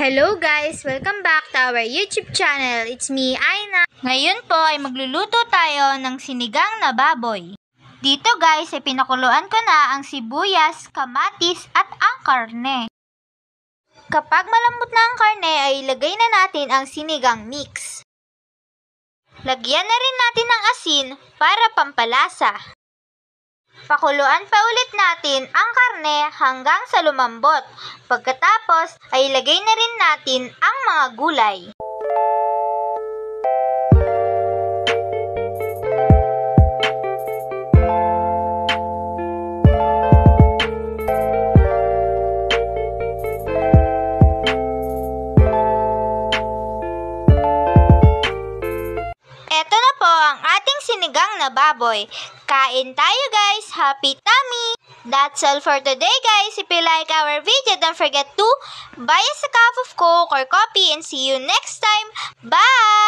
Hello guys! Welcome back to our YouTube channel. It's me, Aina. Ngayon po ay magluluto tayo ng sinigang na baboy. Dito guys ay pinakuluan ko na ang sibuyas, kamatis at ang karne. Kapag malambot na ang karne ay ilagay na natin ang sinigang mix. Lagyan na rin natin ng asin para pampalasa. Pakuluan pa ulit natin ang karne hanggang sa lumambot. Pagkatapos ay ilagay na rin natin ang mga gulay. Eto na po ang ating sinigang na baboy. Kain tayo guys! Happy tummy! That's all for today guys. If you like our video, don't forget to buy us a cup of Coke or coffee and see you next time. Bye!